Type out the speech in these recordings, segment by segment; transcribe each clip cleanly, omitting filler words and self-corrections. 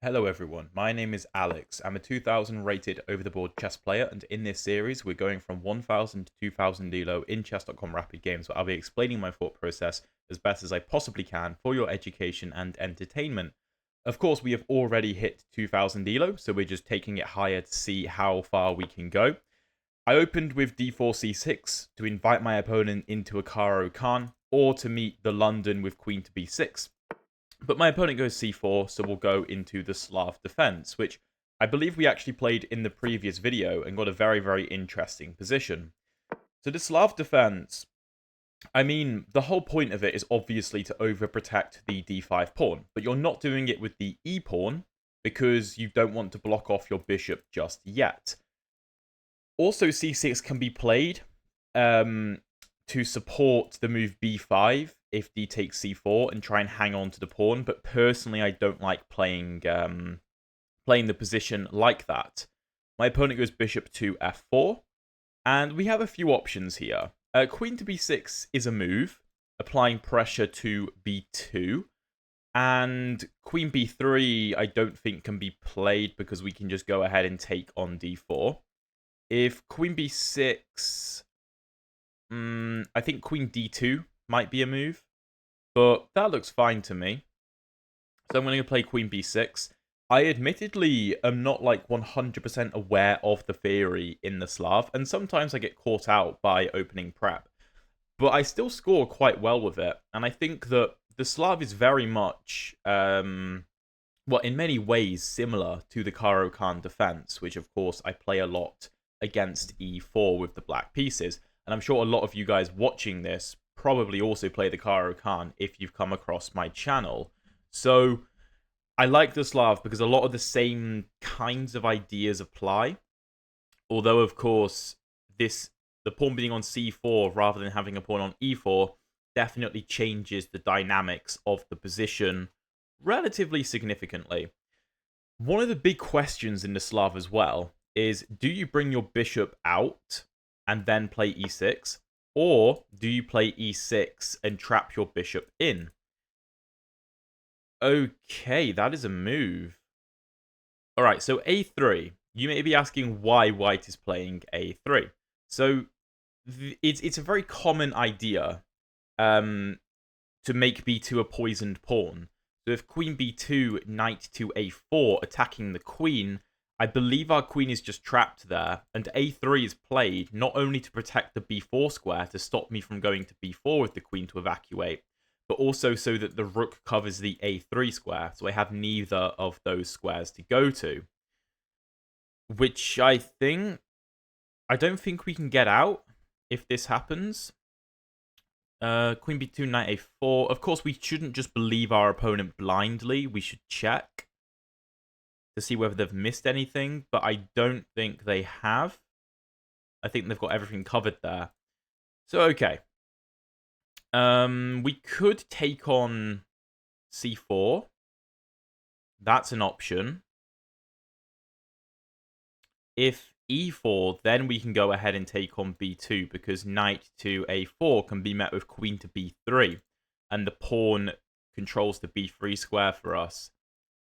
Hello everyone, my name is Alex. I'm a 2000 rated over-the-board chess player, and in this series we're going from 1000 to 2000 elo in chess.com rapid games, where I'll be explaining my thought process as best as I possibly can for your education and entertainment. Of course, we have already hit 2000 elo, so we're just taking it higher to see how far we can go. I opened with d4 c6 to invite my opponent into a Caro Kann, or to meet the London with queen to b6. But my opponent goes c4, so we'll go into the Slav Defense, which I believe we actually played in the previous video and got a very, very interesting position. So the Slav Defense, I mean, the whole point of it is obviously to overprotect the d5 pawn, but you're not doing it with the e pawn because you don't want to block off your bishop just yet. Also, c6 can be played to support the move b5 if d takes c4 and try and hang on to the pawn, but personally I don't like playing the position like that. My opponent goes bishop to f4, and we have a few options here. Queen to b6 is a move, applying pressure to b2, and queen b3 I don't think can be played because we can just go ahead and take on d4. If queen b6... I think queen d2 might be a move, but that looks fine to me. So I'm going to play queen b6. I admittedly am not like 100% aware of the theory in the Slav, and sometimes I get caught out by opening prep. But I still score quite well with it, and I think that the Slav is very much, in many ways similar to the Caro Kann defense, which of course I play a lot against e4 with the black pieces. And I'm sure a lot of you guys watching this probably also play the Caro Kann if you've come across my channel. So I like the Slav because a lot of the same kinds of ideas apply. Although, of course, the pawn being on c4 rather than having a pawn on e4 definitely changes the dynamics of the position relatively significantly. One of the big questions in the Slav as well is, do you bring your bishop out and then play e6, or do you play e6 and trap your bishop in? Okay, that is a move. Alright, so a3. You may be asking why white is playing a3. So, it's a very common idea to make b2 a poisoned pawn. So if queen b2, knight to a4, attacking the queen, I believe our queen is just trapped there, and a3 is played not only to protect the b4 square to stop me from going to b4 with the queen to evacuate, but also so that the rook covers the a3 square, so I have neither of those squares to go to. Which I don't think we can get out if this happens. Queen b2, knight a4. Of course, we shouldn't just believe our opponent blindly. We should check to see whether they've missed anything, but I don't think they have. I think they've got everything covered there. So, okay. We could take on c4. That's an option. If e4, then we can go ahead and take on b2, because knight to a4 can be met with queen to b3, and the pawn controls the b3 square for us.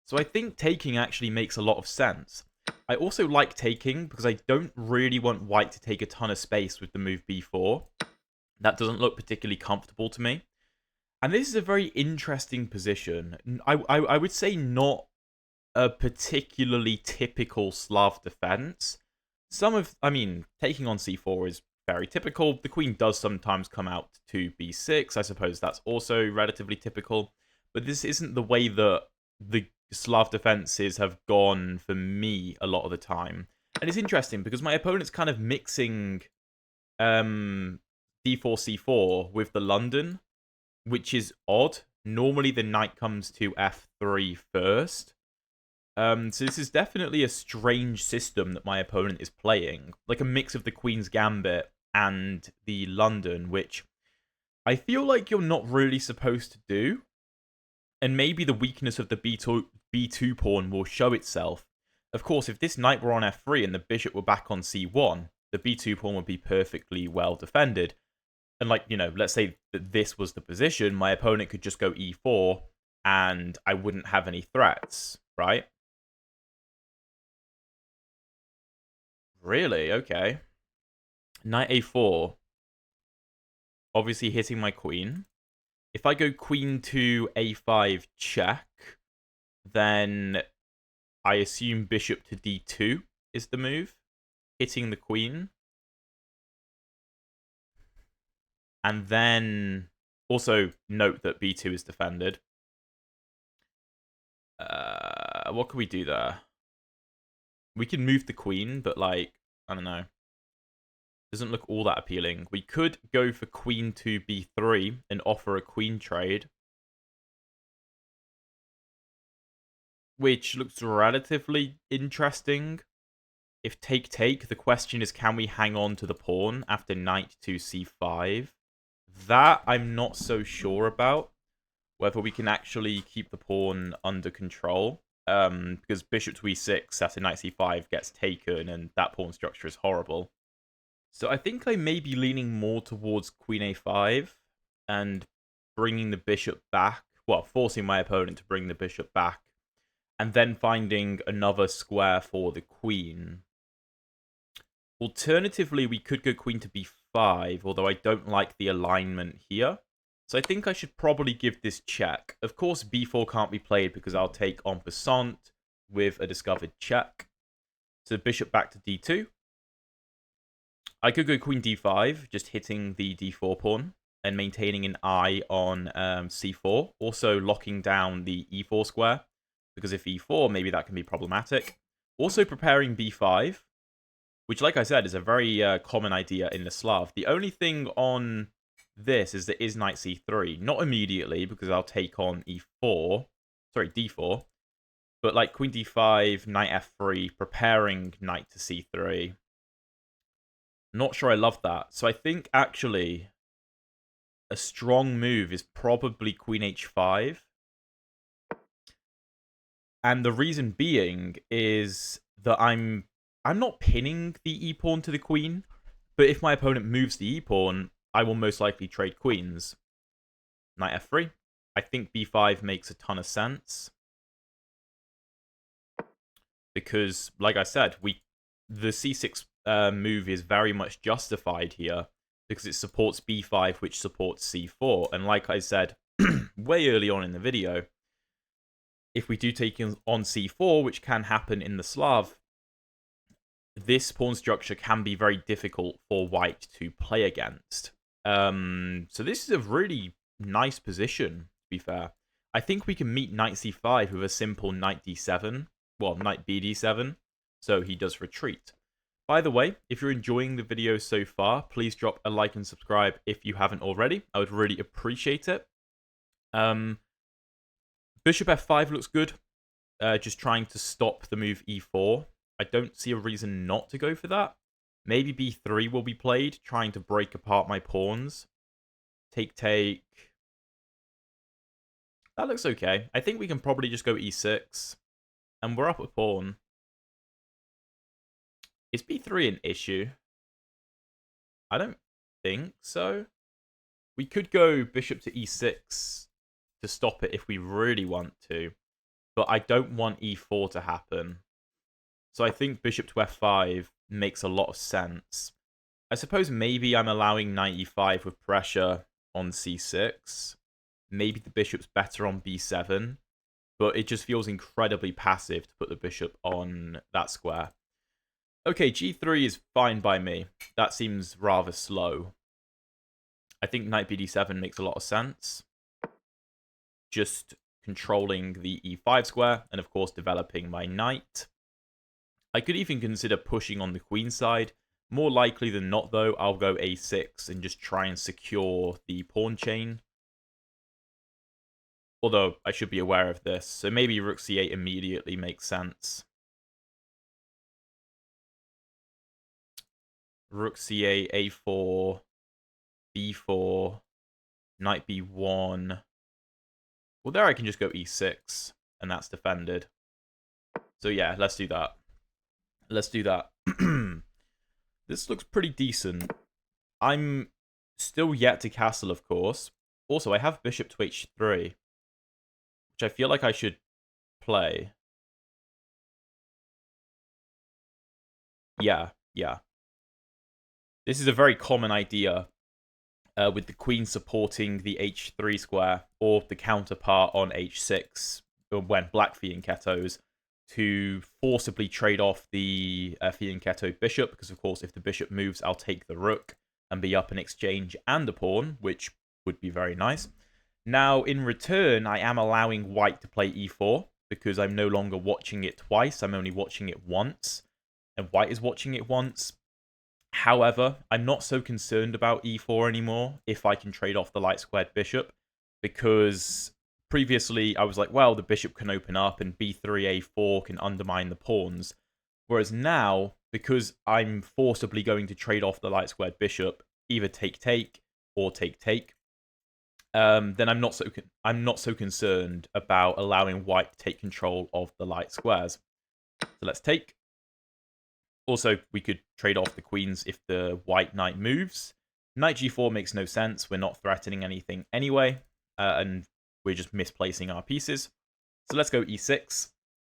So I think taking actually makes a lot of sense. I also like taking because I don't really want white to take a ton of space with the move b4. That doesn't look particularly comfortable to me. And this is a very interesting position. I would say not a particularly typical Slav defense. Taking on c4 is very typical. The queen does sometimes come out to b6. I suppose that's also relatively typical. But this isn't the way that the Slav defenses have gone for me a lot of the time. And it's interesting because my opponent's kind of mixing d4 c4 with the London, which is odd. Normally the knight comes to f3 first. So this is definitely a strange system that my opponent is playing. Like a mix of the Queen's Gambit and the London, which I feel like you're not really supposed to do. And maybe the weakness of the b2 pawn will show itself. Of course, if this knight were on f3 and the bishop were back on c1, the b2 pawn would be perfectly well defended. And let's say that this was the position, my opponent could just go e4, and I wouldn't have any threats, right? Really? Okay. Knight a4. Obviously hitting my queen. If I go queen to a5 check, then I assume bishop to d2 is the move, hitting the queen. And then also note that b2 is defended. What can we do there? We can move the queen, but like, I don't know. Doesn't look all that appealing. We could go for queen to b3 and offer a queen trade, which looks relatively interesting. If take, the question is, can we hang on to the pawn after knight to c5? That I'm not so sure about. Whether we can actually keep the pawn under control. Because bishop to e6 after knight c5 gets taken, and that pawn structure is horrible. So I think I may be leaning more towards queen a5 and bringing the bishop back. Well, forcing my opponent to bring the bishop back. And then finding another square for the queen. Alternatively, we could go queen to b5, although I don't like the alignment here. So I think I should probably give this check. Of course, b4 can't be played because I'll take en passant with a discovered check. So bishop back to d2. I could go queen d5, just hitting the d4 pawn and maintaining an eye on c4. Also locking down the e4 square, because if e4, maybe that can be problematic. Also preparing b5, which, like I said, is a very common idea in the Slav. The only thing on this is there is knight c3. Not immediately, because I'll take on e4. Sorry, d4. But like queen d5, knight f3, preparing knight to c3. Not sure I love that. So I think, actually, a strong move is probably queen h5. And the reason being is that I'm not pinning the e-pawn to the queen. But if my opponent moves the e-pawn, I will most likely trade queens. Knight f3. I think b5 makes a ton of sense. Because, like I said, the c6 move is very much justified here. Because it supports b5, which supports c4. And like I said way early on in the video, if we do take on c4, which can happen in the Slav, this pawn structure can be very difficult for white to play against. So this is a really nice position, to be fair. I think we can meet knight c5 with a simple knight d7. Well, knight bd7. So he does retreat. By the way, if you're enjoying the video so far, please drop a like and subscribe if you haven't already. I would really appreciate it. Bishop f5 looks good. Just trying to stop the move e4. I don't see a reason not to go for that. Maybe b3 will be played, trying to break apart my pawns. Take. That looks okay. I think we can probably just go e6. And we're up a pawn. Is b3 an issue? I don't think so. We could go bishop to e6 to stop it if we really want to. But I don't want e4 to happen. So I think bishop to f5 makes a lot of sense. I suppose maybe I'm allowing knight e5 with pressure on c6. Maybe the bishop's better on b7. But it just feels incredibly passive to put the bishop on that square. Okay, g3 is fine by me. That seems rather slow. I think knight bd7 makes a lot of sense. Just controlling the e5 square and, of course, developing my knight. I could even consider pushing on the queen side. More likely than not, though, I'll go a6 and just try and secure the pawn chain. Although, I should be aware of this. So maybe rook c8 immediately makes sense. Rook c8, a4, b4, knight b1. Well, there I can just go e6, and that's defended. So yeah, let's do that. Let's do that. This looks pretty decent. I'm still yet to castle, of course. Also, I have bishop to h3, which I feel like I should play. Yeah, Yeah. This is a very common idea with the queen supporting the h3 square, or the counterpart on h6 when black fianchettos, to forcibly trade off the fianchetto bishop, because of course if the bishop moves, I'll take the rook and be up an exchange and a pawn, which would be very nice. Now, in return, I am allowing white to play e4, because I'm no longer watching it twice, I'm only watching it once, and white is watching it once. However, I'm not so concerned about e4 anymore if I can trade off the light squared bishop, because previously I was like, well, the bishop can open up and b3, a4 can undermine the pawns. Whereas now, because I'm forcibly going to trade off the light squared bishop, either take or take, then I'm not so concerned about allowing white to take control of the light squares. So let's take. Also, we could trade off the queens if the white knight moves. Knight g4 makes no sense. We're not threatening anything anyway, and we're just misplacing our pieces. So let's go e6.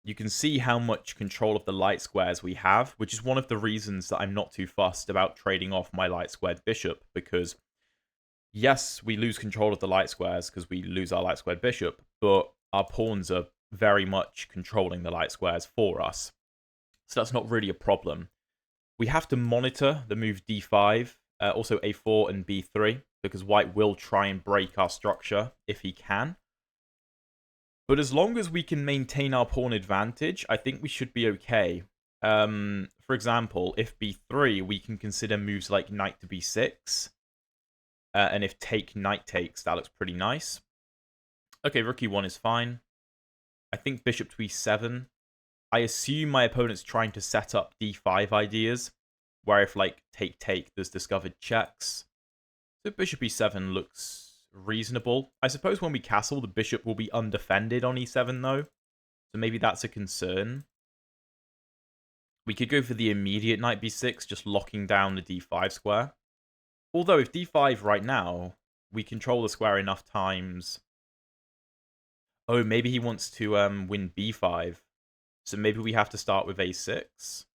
You can see how much control of the light squares we have, which is one of the reasons that I'm not too fussed about trading off my light squared bishop, because yes, we lose control of the light squares because we lose our light squared bishop, but our pawns are very much controlling the light squares for us. So that's not really a problem. We have to monitor the move d5, also a4 and b3, because white will try and break our structure if he can. But as long as we can maintain our pawn advantage, I think we should be okay. For example, if b3, we can consider moves like knight to b6. And if take, knight takes, that looks pretty nice. Okay, rook e1 is fine. I think bishop to e7. I assume my opponent's trying to set up d5 ideas, where if, like, take, there's discovered checks. So bishop e7 looks reasonable. I suppose when we castle, the bishop will be undefended on e7, though. So maybe that's a concern. We could go for the immediate knight b6, just locking down the d5 square. Although, if d5 right now, we control the square enough times. Oh, maybe he wants to win b5. So maybe we have to start with a6.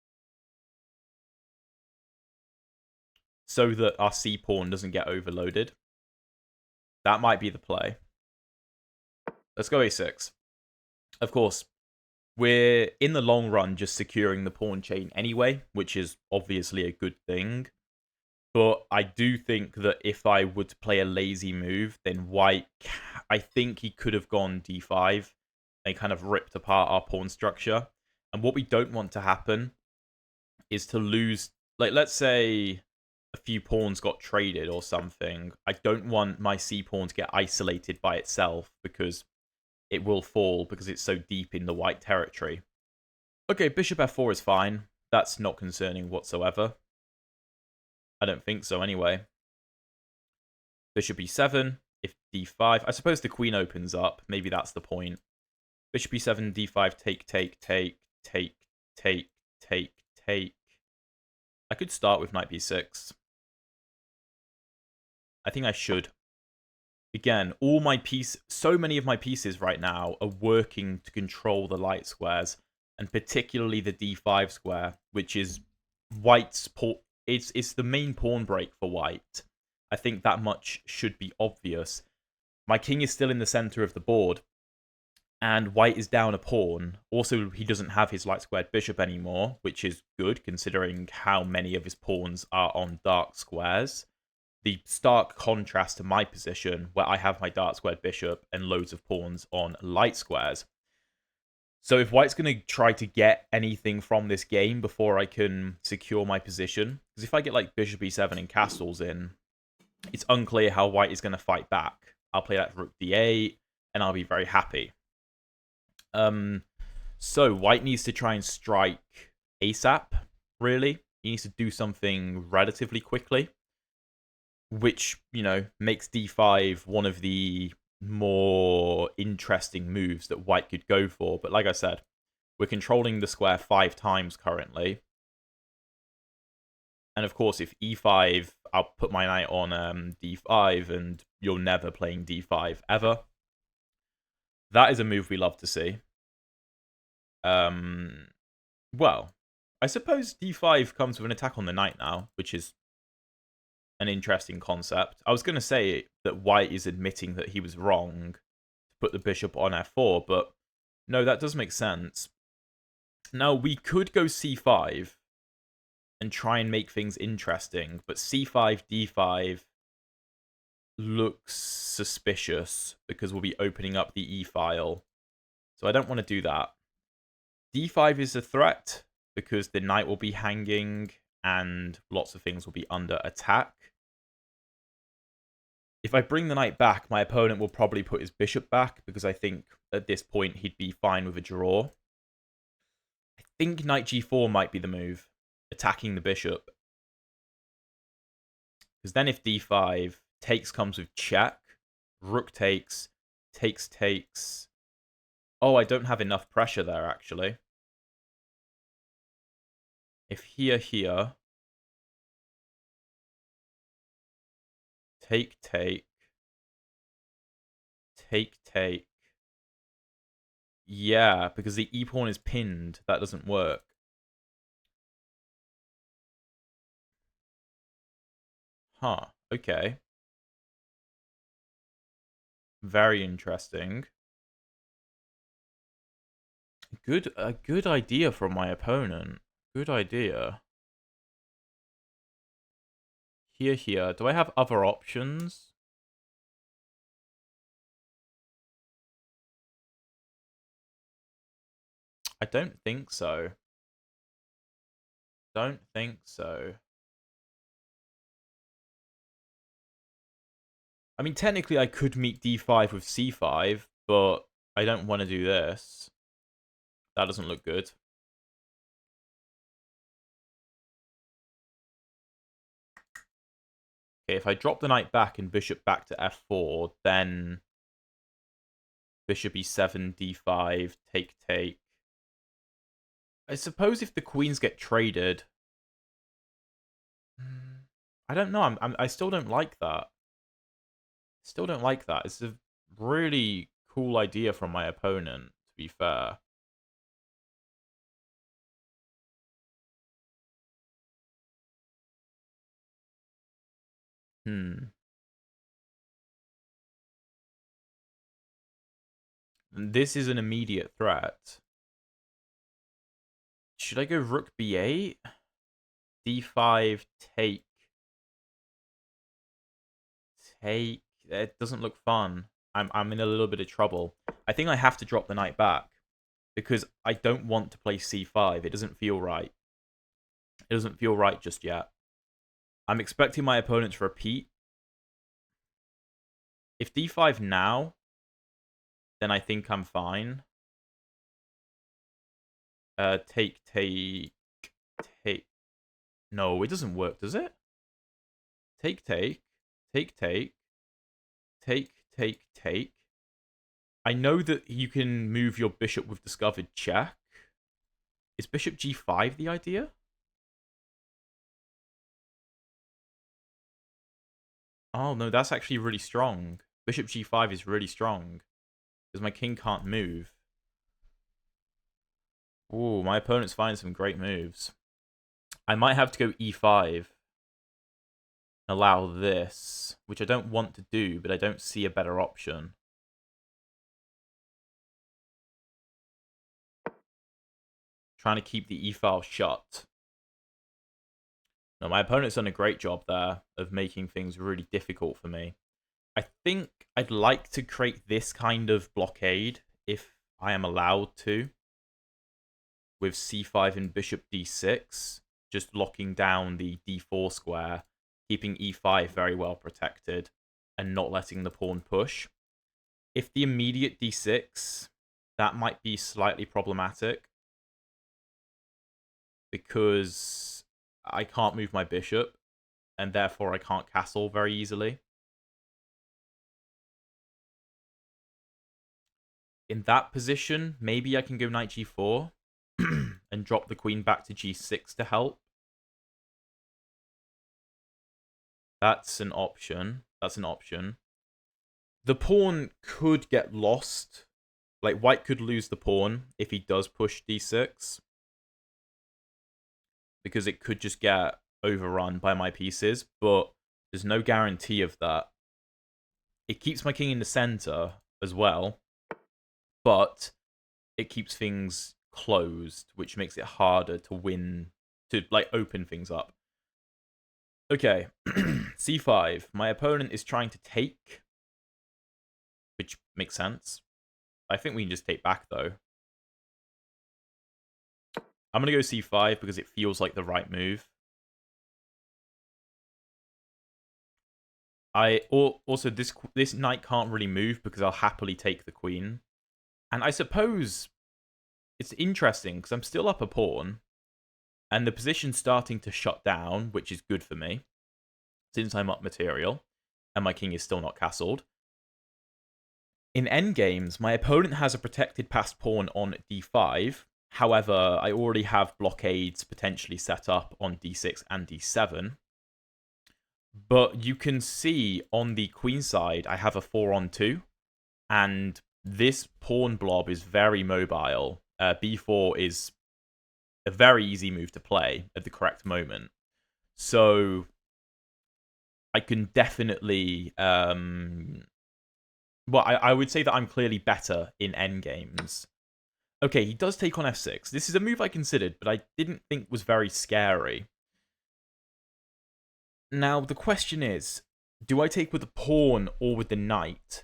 So that our c-pawn doesn't get overloaded. That might be the play. Let's go a6. Of course, we're in the long run just securing the pawn chain anyway, which is obviously a good thing. But I do think that if I were to play a lazy move, then white, I think he could have gone d5 and kind of ripped apart our pawn structure. And what we don't want to happen is to lose, like, let's say a few pawns got traded or something. I don't want my c-pawn to get isolated by itself, because it will fall because it's so deep in the white territory. Okay, bishop f4 is fine. That's not concerning whatsoever. I don't think so anyway. Bishop e7, if d5. I suppose the queen opens up. Maybe that's the point. Bishop e7, d5, take. I could start with knight b6. I think I should. Again, so many of my pieces right now are working to control the light squares, and particularly the d5 square, which is white's pawn. It's the main pawn break for white. I think that much should be obvious. My king is still in the center of the board, and white is down a pawn. Also, he doesn't have his light squared bishop anymore, which is good considering how many of his pawns are on dark squares. The stark contrast to my position, where I have my dark squared bishop and loads of pawns on light squares. So if white's going to try to get anything from this game before I can secure my position, because if I get like bishop e7 and castles in, it's unclear how white is going to fight back. I'll play that rook d8, and I'll be very happy. So white needs to try and strike ASAP, really. He needs to do something relatively quickly, which, you know, makes d5 one of the more interesting moves that white could go for. But like I said, we're controlling the square 5 times currently. And of course, if e5, I'll put my knight on d5, and you're never playing d5 ever. That is a move we love to see. Well, I suppose d5 comes with an attack on the knight now, which is an interesting concept. I was going to say that white is admitting that he was wrong to put the bishop on f4, but no, that does make sense. Now, we could go c5 and try and make things interesting, but c5, d5 looks suspicious because we'll be opening up the e file. So I don't want to do that. d5 is a threat because the knight will be hanging and lots of things will be under attack. If I bring the knight back, my opponent will probably put his bishop back because I think at this point he'd be fine with a draw. I think knight g4 might be the move, attacking the bishop. Because then if d5, takes comes with check, rook takes, takes. Oh, I don't have enough pressure there, actually. If here, take. Yeah, because the e-pawn is pinned. That doesn't work. Huh, okay. Very interesting. A good idea from my opponent. Good idea. Here. Do I have other options? I don't think so. Don't think so. I mean, technically I could meet d5 with c5, but I don't want to do this. That doesn't look good. Okay, if I drop the knight back and bishop back to f4, then bishop e7, d5, take. I suppose if the queens get traded, I don't know. I still don't like that. Still don't like that. It's a really cool idea from my opponent, to be fair. This is an immediate threat. Should I go rook b8? d5, take. It doesn't look fun. I'm in a little bit of trouble. I think I have to drop the knight back because I don't want to play c5. It doesn't feel right. It doesn't feel right just yet. I'm expecting my opponent to repeat. If d5 now, then I think I'm fine. Take. No, it doesn't work, does it? Take. I know that you can move your bishop with discovered check. Is bishop g5 the idea? Oh, no, that's actually really strong. Bishop g5 is really strong. Because my king can't move. Ooh, my opponent's finding some great moves. I might have to go e5. Allow this, which I don't want to do, but I don't see a better option. Trying to keep the e-file shut. No, my opponent's done a great job there of making things really difficult for me. I think I'd like to create this kind of blockade if I am allowed to. With c5 and bishop d6, just locking down the d4 square, keeping e5 very well protected, and not letting the pawn push. If the immediate d6, that might be slightly problematic. Because I can't move my bishop, and therefore I can't castle very easily. In that position, maybe I can go knight g4 and drop the queen back to g6 to help. That's an option. The pawn could get lost. Like, white could lose the pawn if he does push d6. because it could just get overrun by my pieces, but there's no guarantee of that. It keeps my king in the center as well, but it keeps things closed, which makes it harder to win, to like open things up. Okay, c5. My opponent is trying to take, which makes sense. I think we can just take back, though. I'm going to go c5 because it feels like the right move. Also, this knight can't really move because I'll happily take the queen. And I suppose it's interesting because I'm still up a pawn, and the position's starting to shut down, which is good for me, since I'm up material, and my king is still not castled. In endgames, my opponent has a protected passed pawn on d5. However, I already have blockades potentially set up on d6 and d7. But you can see on the queen side, I have a 4-on-2. And this pawn blob is very mobile. b4 is a very easy move to play at the correct moment. So I can definitely... well, I would say that I'm clearly better in endgames. Okay, he does take on f6. This is a move I considered, but I didn't think was very scary. Now, the question is, do I take with the pawn or with the knight?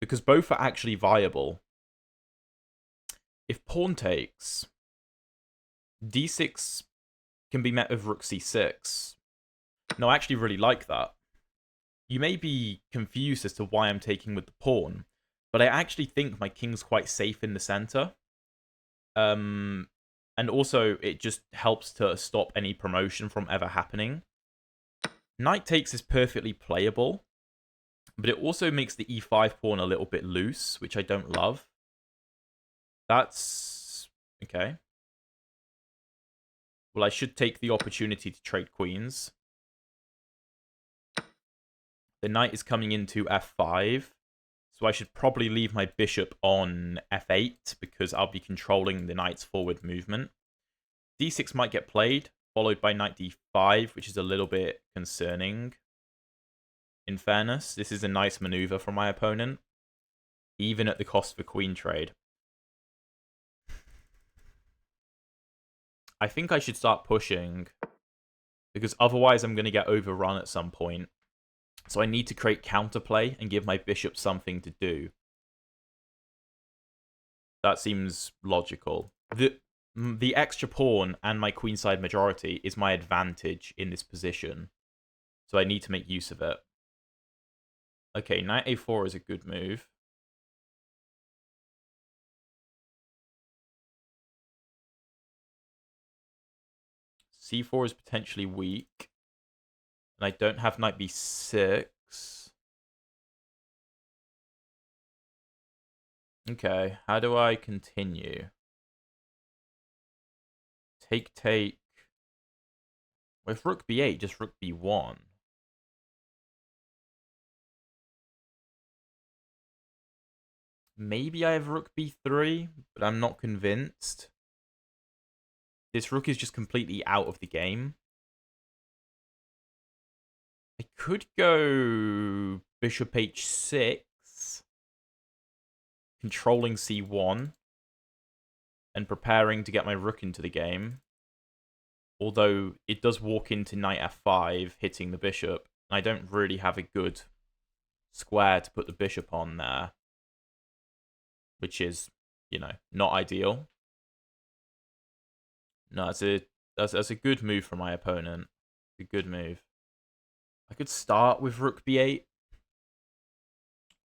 Because both are actually viable. If pawn takes, d6 can be met with rook c6. No, I actually really like that. You may be confused as to why I'm taking with the pawn, but I actually think my king's quite safe in the center. And also, it just helps to stop any promotion from ever happening. Knight takes is perfectly playable, but it also makes the e5 pawn a little bit loose, which I don't love. That's... okay. Well, I should take the opportunity to trade queens. The knight is coming into f5, so I should probably leave my bishop on f8 because I'll be controlling the knight's forward movement. d6 might get played, followed by knight d5, which is a little bit concerning. In fairness, this is a nice maneuver from my opponent, even at the cost of a queen trade. I think I should start pushing, because otherwise I'm going to get overrun at some point. So I need to create counterplay and give my bishop something to do. That seems logical. The extra pawn and my queenside majority is my advantage in this position. So I need to make use of it. Okay, knight a4 is a good move. c4 is potentially weak. And I don't have knight b6. Okay, how do I continue? Take. With rook b8, just rook b1. Maybe I have rook b3, but I'm not convinced. This rook is just completely out of the game. I could go bishop h6, controlling c1, and preparing to get my rook into the game. Although it does walk into knight f5, hitting the bishop. And I don't really have a good square to put the bishop on there. Which is, you know, not ideal. No, that's a good move from my opponent. It's a good move. I could start with rook b8.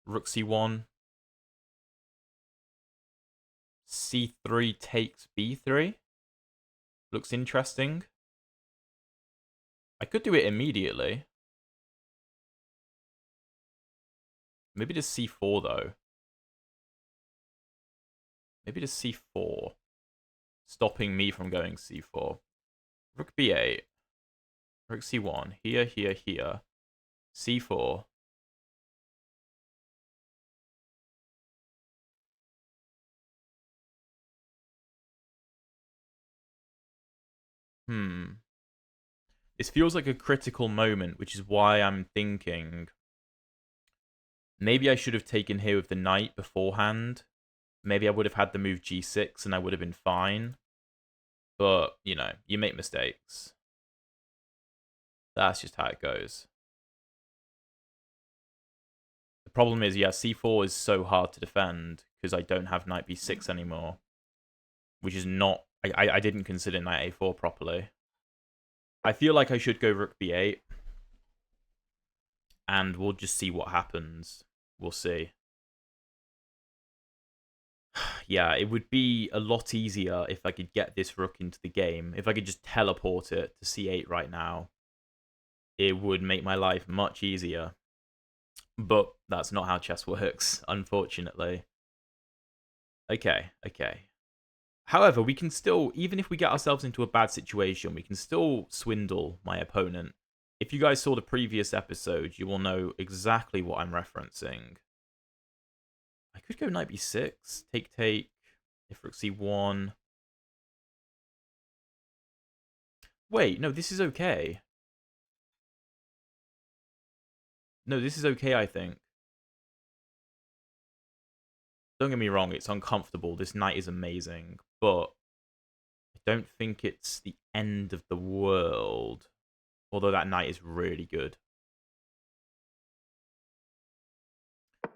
Rook c1. c3 takes b3. Looks interesting. I could do it immediately. Maybe just c4, though. Maybe just c4. Stopping me from going c4. Rook b8. Rook c1. Here, here, here. c4. This feels like a critical moment, which is why I'm thinking maybe I should have taken here with the knight beforehand. Maybe I would have had the move g6 and I would have been fine. But, you know, you make mistakes. That's just how it goes. The problem is, yeah, c4 is so hard to defend because I don't have knight b6 anymore. Which is not... I didn't consider knight a4 properly. I feel like I should go rook b8. And we'll just see what happens. We'll see. Yeah, it would be a lot easier if I could get this rook into the game. If I could just teleport it to c8 right now, it would make my life much easier. But that's not how chess works, unfortunately. Okay. However, we can still, even if we get ourselves into a bad situation, we can still swindle my opponent. If you guys saw the previous episode, you will know exactly what I'm referencing. I could go knight b6, take, if rook c1. Wait, no, this is okay. No, this is okay, I think. Don't get me wrong, it's uncomfortable. This knight is amazing, but I don't think it's the end of the world. Although that knight is really good.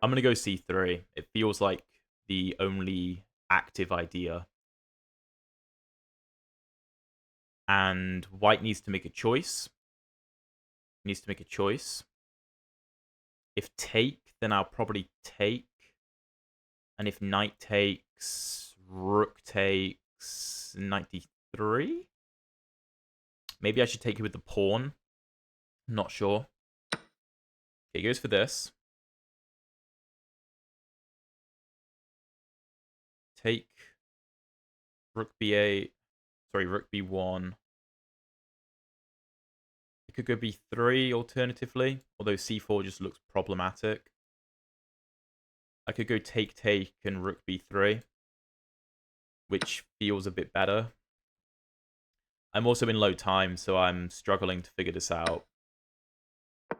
I'm going to go c3. It feels like the only active idea. And white needs to make a choice. Needs to make a choice. If take, then I'll probably take. And if knight takes, rook takes, knight d3? Maybe I should take it with the pawn. Not sure. Okay, he goes for this. Take rook b8. Sorry, rook b1. It could go b3 alternatively, although c4 just looks problematic. I could go take and rook b3, which feels a bit better. I'm also in low time, so I'm struggling to figure this out.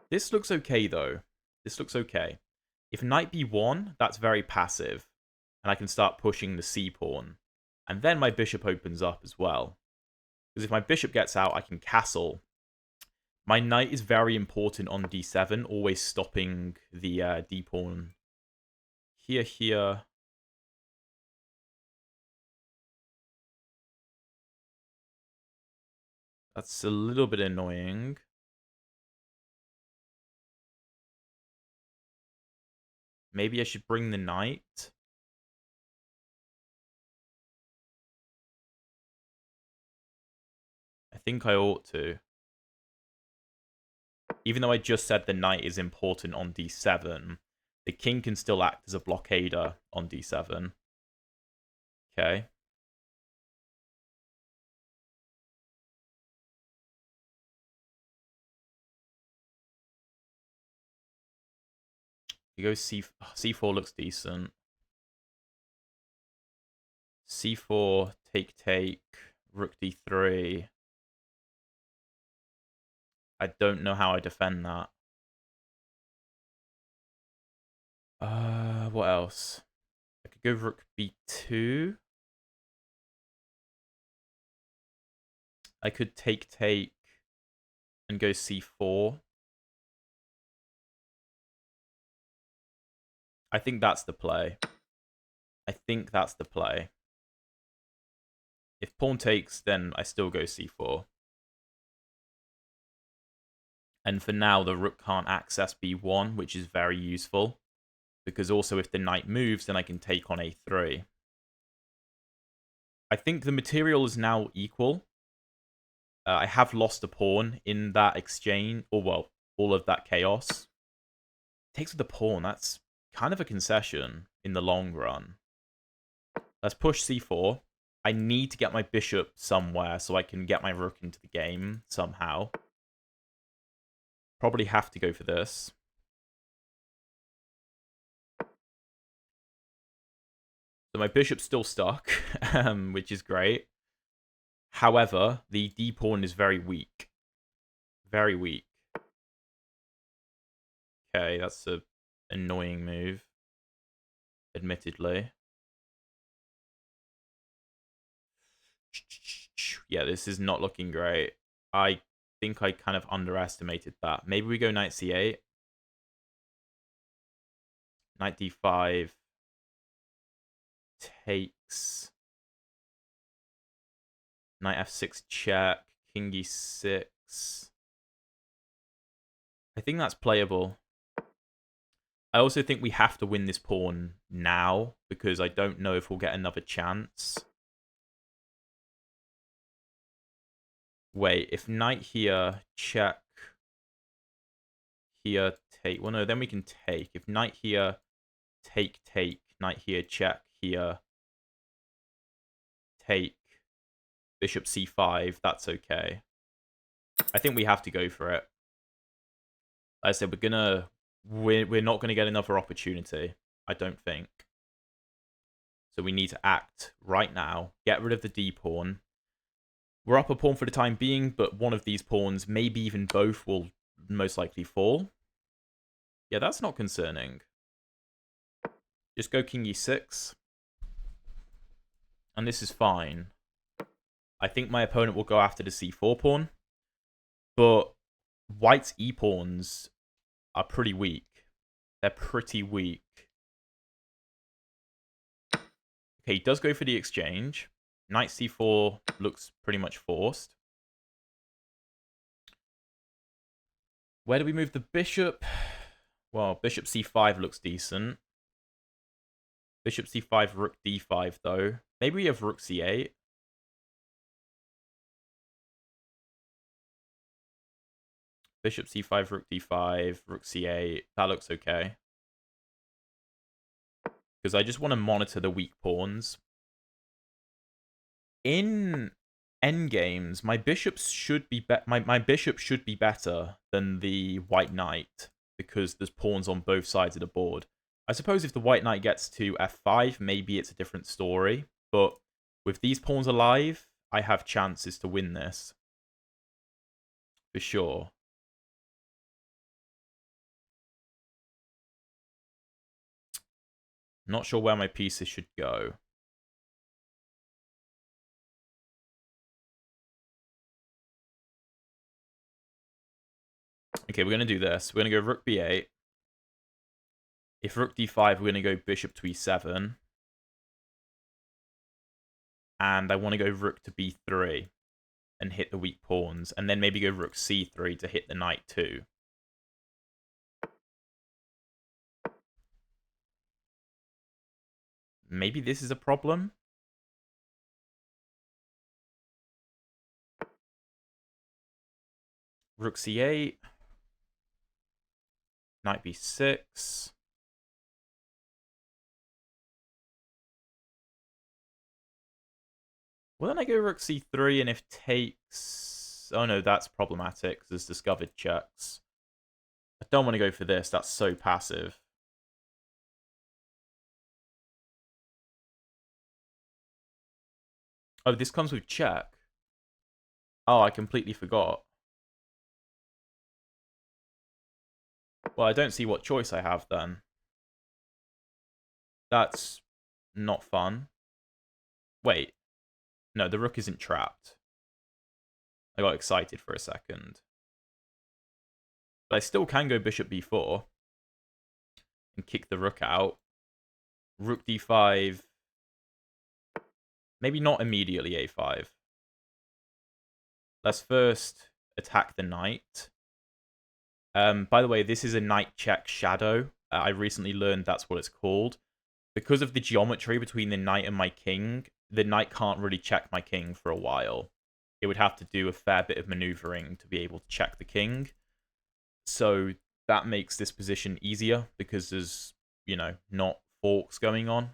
This looks okay, though. This looks okay. If knight b1, that's very passive, and I can start pushing the c-pawn. And then my bishop opens up as well. Because if my bishop gets out, I can castle. My knight is very important on d7, always stopping the d-pawn. Here. That's a little bit annoying. Maybe I should bring the knight. I think I ought to. Even though I just said the knight is important on d7, the king can still act as a blockader on d7. Okay. You go c4 looks decent. c4, take, rook d3. I don't know how I defend that. What else? I could go rook b2. I could take and go c4. I think that's the play. If pawn takes, then I still go c4. And for now, the rook can't access b1, which is very useful. Because also if the knight moves, then I can take on a3. I think the material is now equal. I have lost a pawn in that exchange, or well, all of that chaos. Takes with the pawn, that's kind of a concession in the long run. Let's push c4. I need to get my bishop somewhere so I can get my rook into the game somehow. Probably have to go for this. So my bishop's still stuck, which is great. However, the d pawn is very weak. Very weak. Okay, that's a annoying move, admittedly. Yeah, this is not looking great. I think I kind of underestimated that. Maybe we go knight c8. Knight d5 takes. Knight f6 check. King e6. I think that's playable. I also think we have to win this pawn now, because I don't know if we'll get another chance. Wait, if knight here, check. Here, take. Well, no, then we can take. If knight here, take, knight here, check, here, take, bishop c5, that's okay. I think we have to go for it. Like I said, we're not gonna get another opportunity, I don't think. So we need to act right now, get rid of the d pawn. We're up a pawn for the time being, but one of these pawns, maybe even both, will most likely fall. Yeah, that's not concerning. Just go king e6. And this is fine. I think my opponent will go after the c4 pawn. But white's e-pawns are pretty weak. They're pretty weak. Okay, he does go for the exchange. Knight c4 looks pretty much forced. Where do we move the bishop? Well, bishop c5 looks decent. Bishop c5, rook d5, though. Maybe we have rook c8. Bishop c5, rook d5, rook c8. That looks okay. Because I just want to monitor the weak pawns. In endgames, my bishop should be my bishop should be better than the white knight, because there's pawns on both sides of the board. I suppose if the white knight gets to f5, maybe it's a different story. But with these pawns alive, I have chances to win this. For sure. Not sure where my pieces should go. Okay, we're going to do this. We're going to go rook b8. If rook d5, we're going to go bishop to e7. And I want to go rook to b3 and hit the weak pawns. And then maybe go rook c3 to hit the knight too. Maybe this is a problem. Rook c8. Knight b6. Well, then I go rook c3, and if takes... Oh no, that's problematic, because there's discovered checks. I don't want to go for this, that's so passive. Oh, this comes with check. Oh, I completely forgot. Well, I don't see what choice I have then. That's not fun. Wait. No, the rook isn't trapped. I got excited for a second. But I still can go bishop b4 and kick the rook out. Rook d5. Maybe not immediately a5. Let's first attack the knight. By the way, this is a knight check shadow. I recently learned that's what it's called. Because of the geometry between the knight and my king, the knight can't really check my king for a while. It would have to do a fair bit of maneuvering to be able to check the king. So that makes this position easier because there's, you know, not forks going on.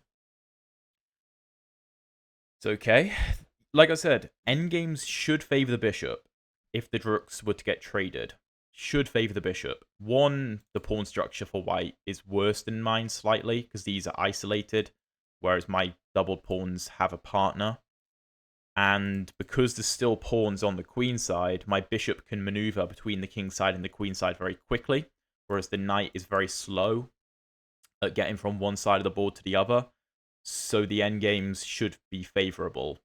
It's okay. Like I said, endgames should favor the bishop if the rooks were to get traded. Should favor the bishop. One, the pawn structure for white is worse than mine slightly because these are isolated, whereas my doubled pawns have a partner. And because there's still pawns on the queen side, my bishop can maneuver between the king side and the queen side very quickly, whereas the knight is very slow at getting from one side of the board to the other. So the endgames should be favorable.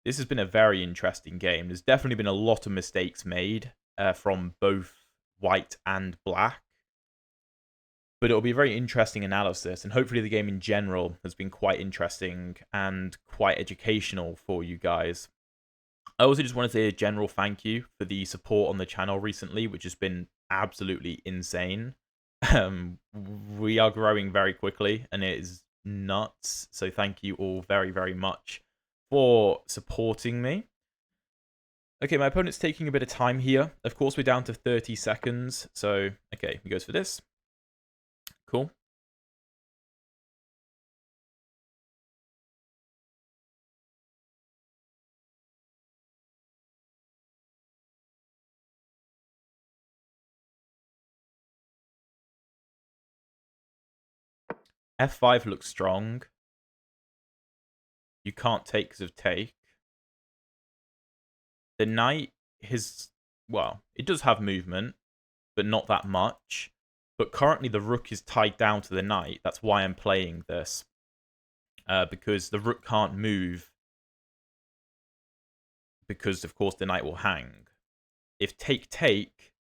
This has been a very interesting game. There's definitely been a lot of mistakes made from both white and black. But it'll be a very interesting analysis, and hopefully the game in general has been quite interesting and quite educational for you guys. I also just want to say a general thank you for the support on the channel recently, which has been absolutely insane. We are growing very quickly, and it is nuts. So thank you all very, very much for supporting me. Okay, my opponent's taking a bit of time here. Of course, we're down to 30 seconds. So, okay, he goes for this. Cool. F5 looks strong. You can't take because of take. The knight, well, it does have movement, but not that much. But currently the rook is tied down to the knight. That's why I'm playing this. Because the rook can't move. Because, of course, the knight will hang. If take,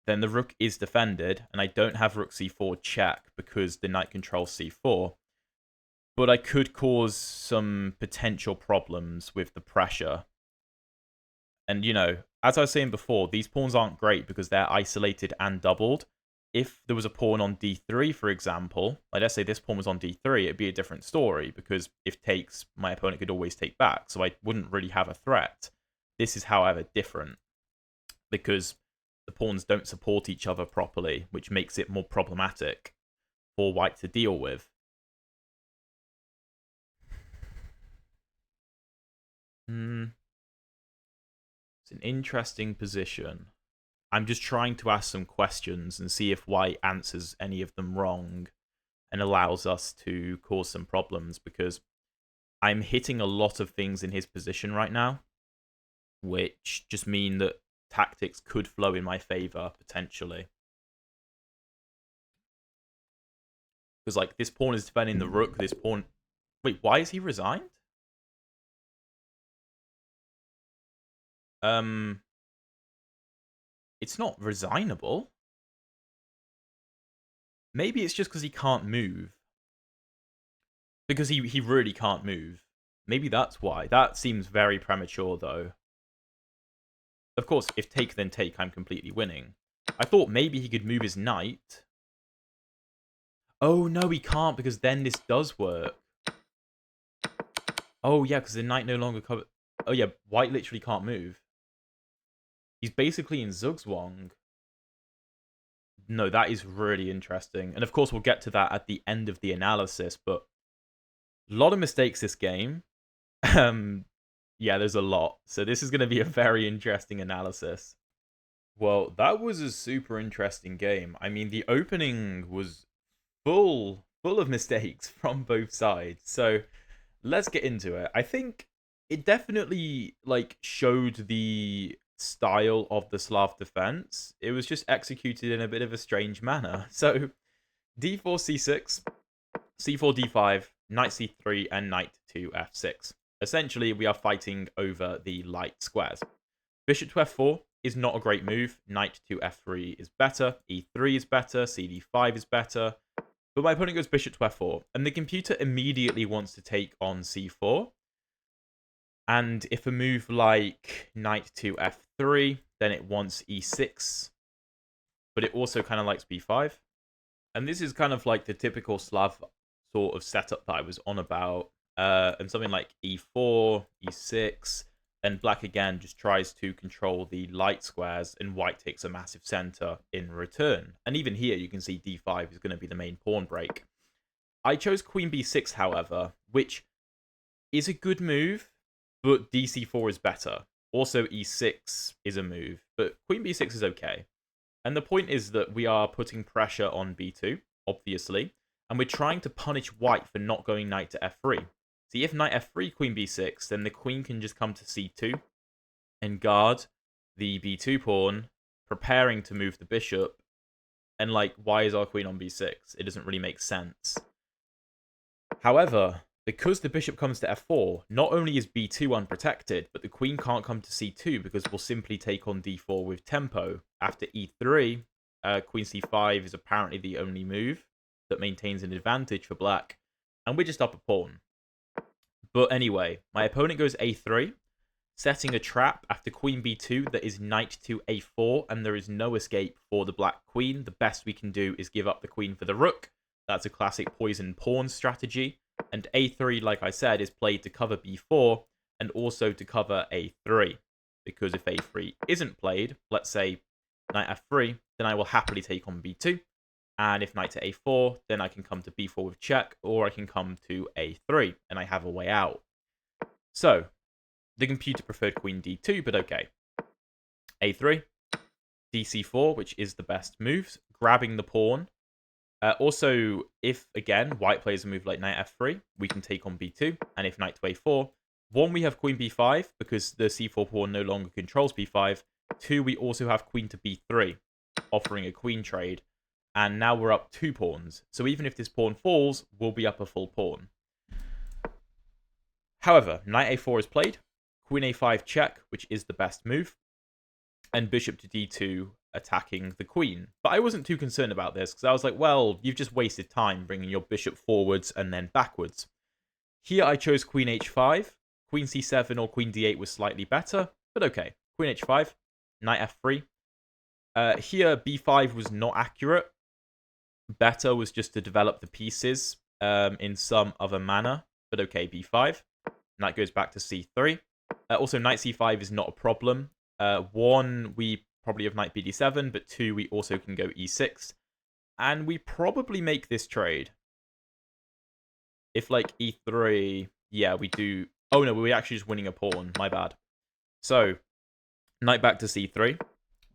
then the rook is defended. And I don't have rook c4 check because the knight controls c4. But I could cause some potential problems with the pressure. And, you know, as I was saying before, these pawns aren't great because they're isolated and doubled. If there was a pawn on d3, for example, like let's say this pawn was on d3, it'd be a different story because if takes, my opponent could always take back, so I wouldn't really have a threat. This is, however, different because the pawns don't support each other properly, which makes it more problematic for white to deal with. It's an interesting position. I'm just trying to ask some questions and see if white answers any of them wrong and allows us to cause some problems because I'm hitting a lot of things in his position right now, which just mean that tactics could flow in my favor potentially. Because, like, this pawn is defending the rook, this pawn... Wait, why is he resigned? It's not resignable. Maybe it's just because he can't move. Because he really can't move. Maybe that's why. That seems very premature, though. Of course, if take then take, I'm completely winning. I thought maybe he could move his knight. Oh, no, he can't, because then this does work. Oh, yeah, because the knight no longer covers... Oh, yeah, white literally can't move. He's basically in Zugzwang. No, that is really interesting. And of course, we'll get to that at the end of the analysis, but a lot of mistakes this game. Yeah, there's a lot. So this is going to be a very interesting analysis. Well, that was a super interesting game. I mean, the opening was full of mistakes from both sides. So let's get into it. I think it definitely like showed the style of the Slav defense. It was just executed in a bit of a strange manner. So d4 c6, c4 d5, knight c3, and knight to f6. Essentially, we are fighting over the light squares. Bishop to f4 is not a great move. Knight to f3 is better. e3 is better. cd5 is better. But my opponent goes bishop to f4, and the computer immediately wants to take on c4. And if a move like knight to f3, then it wants e6. But it also kind of likes b5. And this is kind of like the typical Slav sort of setup that I was on about. And something like e4, e6, and black again just tries to control the light squares, and white takes a massive center in return. And even here, you can see d5 is going to be the main pawn break. I chose queen b6, however, which is a good move, but dc4 is better. Also, e6 is a move, but queen b6 is okay. And the point is that we are putting pressure on b2, obviously, and we're trying to punish white for not going knight to f3. See, if knight f3, queen b6, then the queen can just come to c2 and guard the b2 pawn, preparing to move the bishop. And, like, why is our queen on b6? It doesn't really make sense. However, because the bishop comes to f4, not only is b2 unprotected, but the queen can't come to c2 because we'll simply take on d4 with tempo. After e3, queen c5 is apparently the only move that maintains an advantage for black, and we're just up a pawn. But anyway, my opponent goes a3, setting a trap after queen b2 that is knight to a4, and there is no escape for the black queen. The best we can do is give up the queen for the rook. That's a classic poison pawn strategy. And a3, like I said, is played to cover b4 and also to cover a3. Because if a3 isn't played, let's say knight f3, then I will happily take on b2. And if knight to a4, then I can come to b4 with check, or I can come to a3, and I have a way out. So, the computer preferred queen d2, but okay. a3, dc4, which is the best moves, grabbing the pawn. Also, if, again, white plays a move like knight f3, we can take on b2, and if knight to a4, one, we have queen b5, because the c4 pawn no longer controls b5. Two, we also have queen to b3, offering a queen trade. And now we're up 2 pawns. So even if this pawn falls, we'll be up a full pawn. However, knight a4 is played. Queen a5 check, which is the best move. And bishop to d2 attacking the queen. But I wasn't too concerned about this, because I was like, well, you've just wasted time bringing your bishop forwards and then backwards. Here I chose queen h5. Queen c7 or queen d8 was slightly better, but okay. Queen h5, knight f3. Here b5 was not accurate. Better was just to develop the pieces in some other manner. But okay, b5. Knight goes back to c3. Also, knight c5 is not a problem. One, we probably have knight bd7, but two, we also can go e6. And we probably make this trade. If, like, e3, yeah, we do... Oh, no, we're actually just winning a pawn. My bad. So, knight back to c3.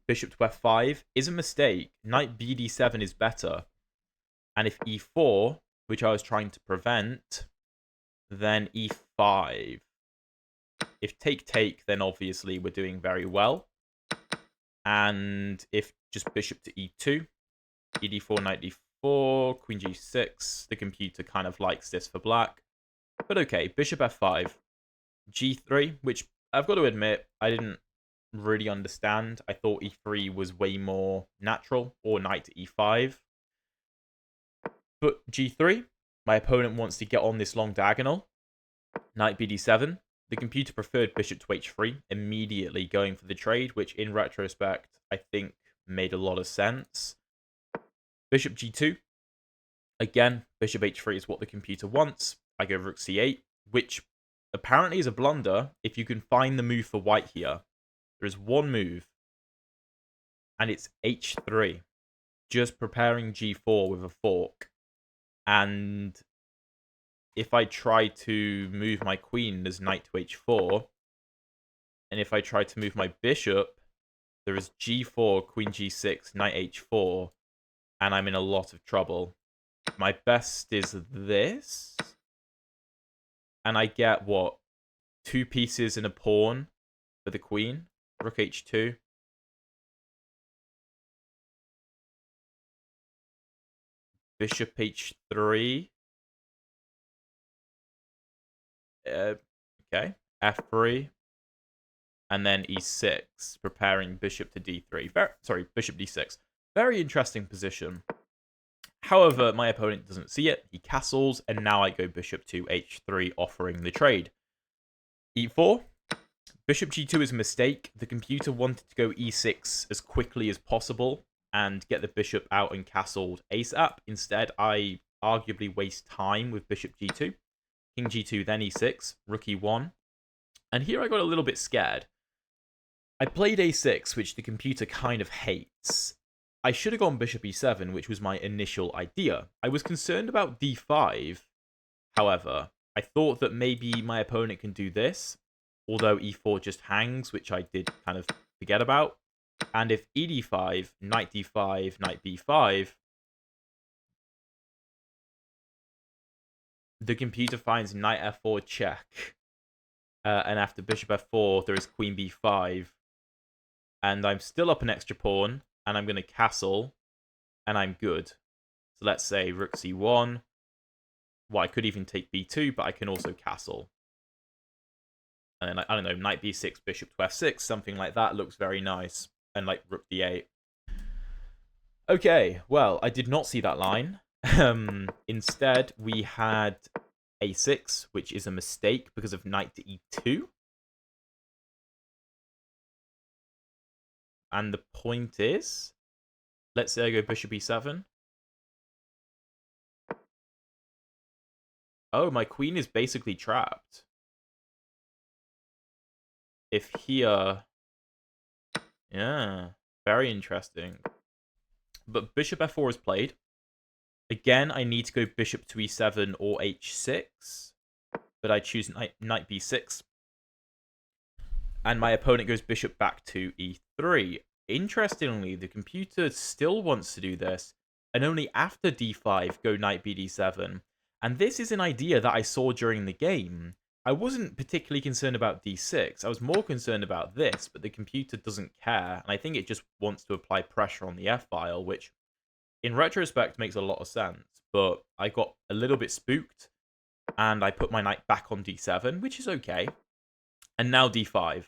Bishop to f5 is a mistake. Knight bd7 is better. And if e4, which I was trying to prevent, then e5. If take, then obviously we're doing very well. And if just bishop to e2, ed4, knight d4, queen g6, the computer kind of likes this for black. But okay, bishop f5, g3, which I've got to admit, I didn't really understand. I thought e3 was way more natural, or knight to e5. But g3, my opponent wants to get on this long diagonal. Knight bd7. The computer preferred bishop to h3, immediately going for the trade, which in retrospect, I think made a lot of sense. Bishop g2. Again, bishop h3 is what the computer wants. I go rook c8, which apparently is a blunder if you can find the move for white here. There is one move, and it's h3. Just preparing g4 with a fork. And if I try to move my queen, there's knight to h4. And if I try to move my bishop, there is g4, queen g6, knight h4. And I'm in a lot of trouble. My best is this. And I get, what, 2 pieces and a pawn for the queen. Rook h2. Bishop h3. Okay. f3. And then e6, preparing bishop to d3. Bishop d6. Very interesting position. However, my opponent doesn't see it. He castles, and now I go bishop to h3, offering the trade. e4. Bishop g2 is a mistake. The computer wanted to go e6 as quickly as possible and get the bishop out and castled ASAP. Instead, I arguably waste time with bishop g2. King g2, then e6, rook e1. And here I got a little bit scared. I played a6, which the computer kind of hates. I should have gone bishop e7, which was my initial idea. I was concerned about d5, however. I thought that maybe my opponent can do this, although e4 just hangs, which I did kind of forget about. And if ed5, knight d5, knight b5, the computer finds knight f4 check. And after bishop f4, there is queen b5. And I'm still up an extra pawn, and I'm going to castle, and I'm good. So let's say rook c1. Well, I could even take b2, but I can also castle. And then, I don't know, knight b6, bishop to f6, something like that looks very nice. And like rook d8. Okay, well, I did not see that line. Instead, we had a6, which is a mistake because of knight to e2. And the point is, let's say I go bishop e7. Oh, my queen is basically trapped. If here... Yeah, very interesting. But bishop f4 is played. Again, I need to go bishop to e7 or h6. But I choose knight b6. And my opponent goes bishop back to e3. Interestingly, the computer still wants to do this. And only after d5, go knight bd7. And this is an idea that I saw during the game. I wasn't particularly concerned about d6. I was more concerned about this, but the computer doesn't care. And I think it just wants to apply pressure on the f-file, which in retrospect makes a lot of sense. But I got a little bit spooked, and I put my knight back on d7, which is okay. And now d5.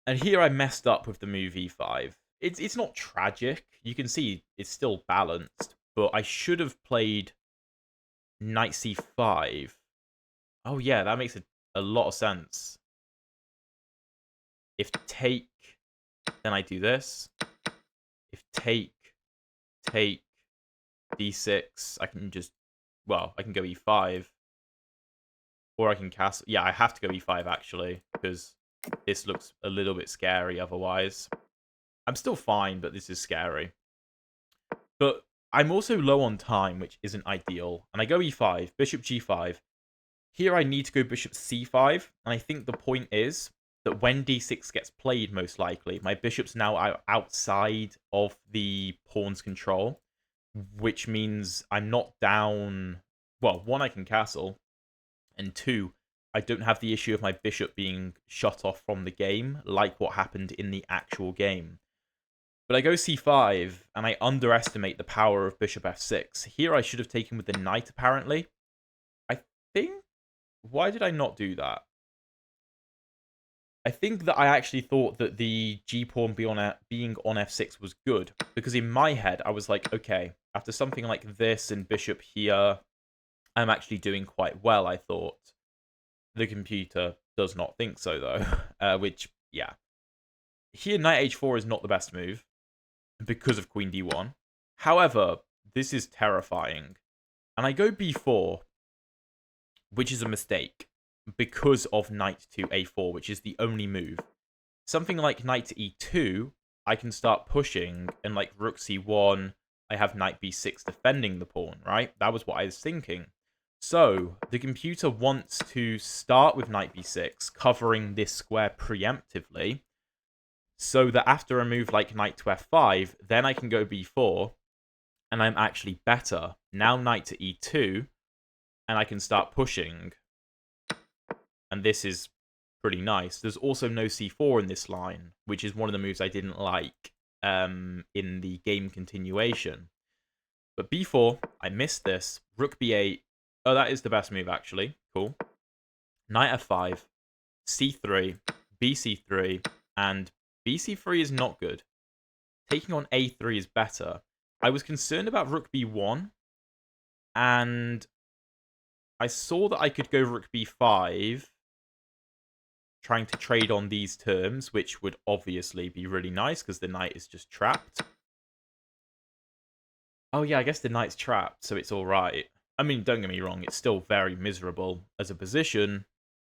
And here I messed up with the move e5. It's not tragic. You can see it's still balanced, but I should have played knight c5. Oh yeah, that makes a lot of sense. If take, then I do this. If take, d6, I can just, well, I can go e5. Or I can castle. Yeah, I have to go e5 actually, because this looks a little bit scary otherwise. I'm still fine, but this is scary. But I'm also low on time, which isn't ideal. And I go e5, bishop g5. Here I need to go bishop c5. And I think the point is that when d6 gets played, most likely, my bishop's now outside of the pawn's control. Which means I'm not down... Well, one, I can castle. And two, I don't have the issue of my bishop being shut off from the game, like what happened in the actual game. But I go c5, and I underestimate the power of bishop f6. Here I should have taken with the knight, apparently. I think... Why did I not do that? I think that I actually thought that the g-pawn being on f6 was good. Because in my head, I was like, okay, after something like this and bishop here, I'm actually doing quite well, I thought. The computer does not think so, though. Which, yeah. Here, knight h4 is not the best move because of queen d1. However, this is terrifying. And I go b4, which is a mistake because of knight to a4, which is the only move. Something like knight to e2, I can start pushing, and like rook c1, I have knight b6 defending the pawn, right? That was what I was thinking. So, the computer wants to start with knight b6, covering this square preemptively, so that after a move like knight to f5, then I can go b4, and I'm actually better. Now knight to e2, and I can start pushing. And this is pretty nice. There's also no c4 in this line, which is one of the moves I didn't like in the game continuation. But b4, I missed this. Rook b8. Oh, that is the best move, actually. Cool. Knight f5, c3, bc3, and bc3 is not good. Taking on a3 is better. I was concerned about rook b1, and I saw that I could go rook b5, trying to trade on these terms, which would obviously be really nice, because the knight is just trapped. Oh yeah, I guess the knight's trapped, so it's alright. I mean, don't get me wrong, it's still very miserable as a position,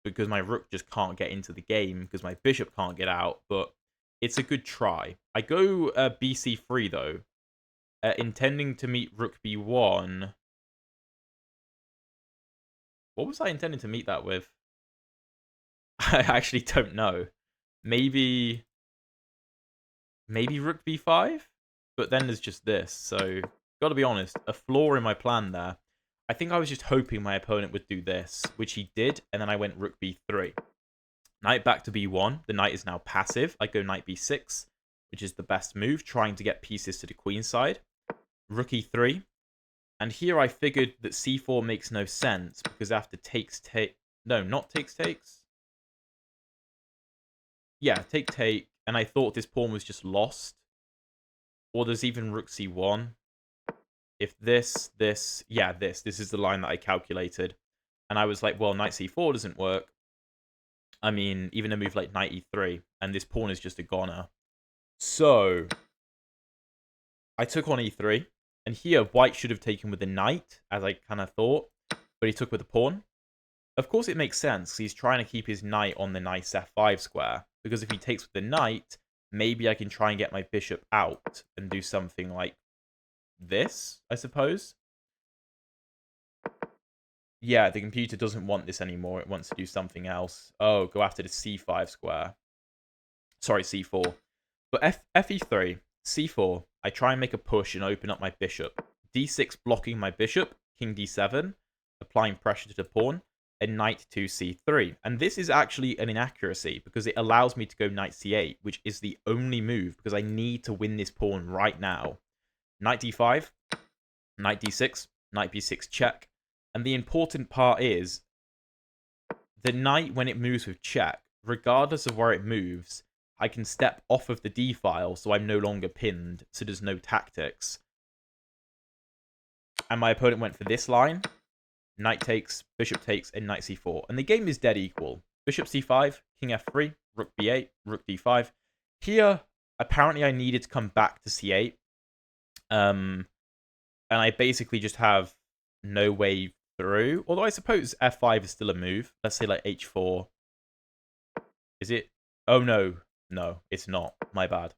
because my rook just can't get into the game, because my bishop can't get out, but it's a good try. I go bc3, though, intending to meet rook b1. What was I intending to meet that with? I actually don't know. Maybe rook b5? But then there's just this, so gotta be honest, a flaw in my plan there. I think I was just hoping my opponent would do this, which he did, and then I went rook b3. Knight back to b1. The knight is now passive. I go knight b6, which is the best move, trying to get pieces to the queen side. Rook e3. And here I figured that c4 makes no sense, because after takes, no, not takes. Yeah, take. And I thought this pawn was just lost. Or there's even rook c1. If this is the line that I calculated. And I was like, well, knight c4 doesn't work. I mean, even a move like knight e3. And this pawn is just a goner. So, I took on e3. And here, white should have taken with the knight, as I kind of thought. But he took with the pawn. Of course, it makes sense, because he's trying to keep his knight on the nice f5 square. Because if he takes with the knight, maybe I can try and get my bishop out and do something like this, I suppose. Yeah, the computer doesn't want this anymore. It wants to do something else. Oh, go after the c5 square. Sorry, c4. But fe3, c4, I try and make a push and open up my bishop. d6 blocking my bishop, king d7, applying pressure to the pawn, and knight to c3. And this is actually an inaccuracy, because it allows me to go knight c8, which is the only move, because I need to win this pawn right now. Knight d5, knight d6, knight b6 check. And the important part is, the knight, when it moves with check, regardless of where it moves, I can step off of the d file, so I'm no longer pinned, so there's no tactics. And my opponent went for this line. Knight takes, bishop takes, and knight c4. And the game is dead equal. Bishop c5, king f3, rook b8, rook d5. Here, apparently I needed to come back to c8. And I basically just have no way through. Although I suppose f5 is still a move. Let's say like h4. Is it? Oh, no. No, it's not. My bad.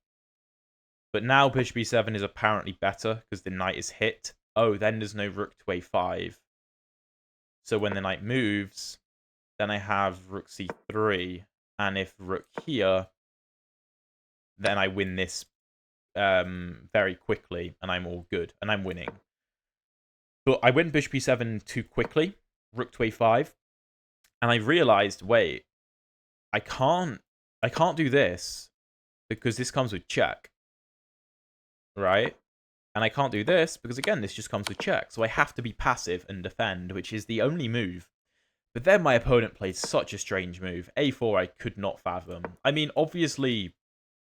But now bishop e7 is apparently better because the knight is hit. Oh, then there's no rook to a5. So when the knight moves, then I have rook c3. And if rook here, then I win this very quickly. And I'm all good. And I'm winning. But I went bishop e7 too quickly. Rook to a5. And I realized, wait, I can't do this because this comes with check. Right? And I can't do this because, again, this just comes with check. So I have to be passive and defend, which is the only move. But then my opponent played such a strange move. a4 I could not fathom. I mean, obviously,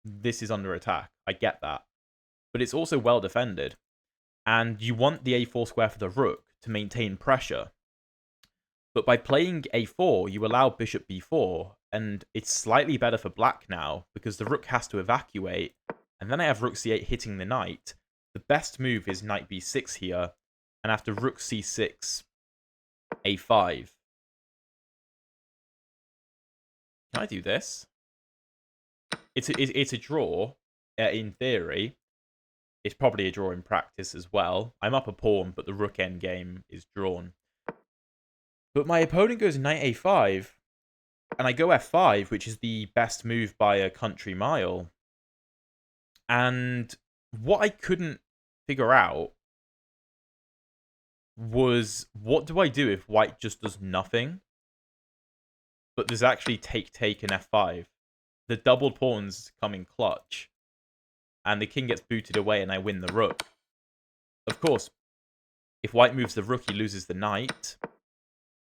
this is under attack. I get that. But it's also well defended. And you want the a4 square for the rook to maintain pressure. But by playing a4, you allow bishop b4. And it's slightly better for black now because the rook has to evacuate. And then I have rook c8 hitting the knight. The best move is knight b6 here. And after rook c6, a5. Can I do this? It's a draw, in theory. It's probably a draw in practice as well. I'm up a pawn, but the rook endgame is drawn. But my opponent goes knight a5. And I go f5, which is the best move by a country mile. And what I couldn't figure out was, what do I do if white just does nothing? But there's actually take and f5. The doubled pawns come in clutch. And the king gets booted away and I win the rook. Of course, if white moves the rook, he loses the knight.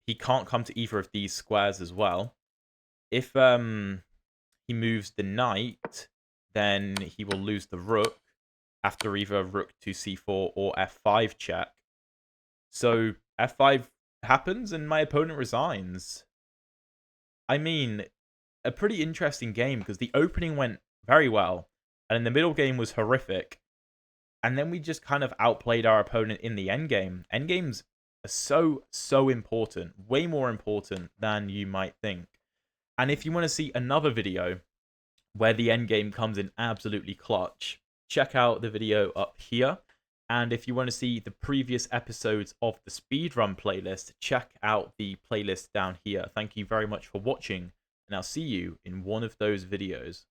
He can't come to either of these squares as well. If he moves the knight, then he will lose the rook after either rook to c4 or f5 check. So f5 happens and my opponent resigns. I mean, a pretty interesting game because the opening went very well. And then the middle game was horrific. And then we just kind of outplayed our opponent in the endgame. Endgames are so important. Way more important than you might think. And if you want to see another video where the endgame comes in absolutely clutch, check out the video up here. And if you want to see the previous episodes of the speedrun playlist, check out the playlist down here. Thank you very much for watching, and I'll see you in one of those videos.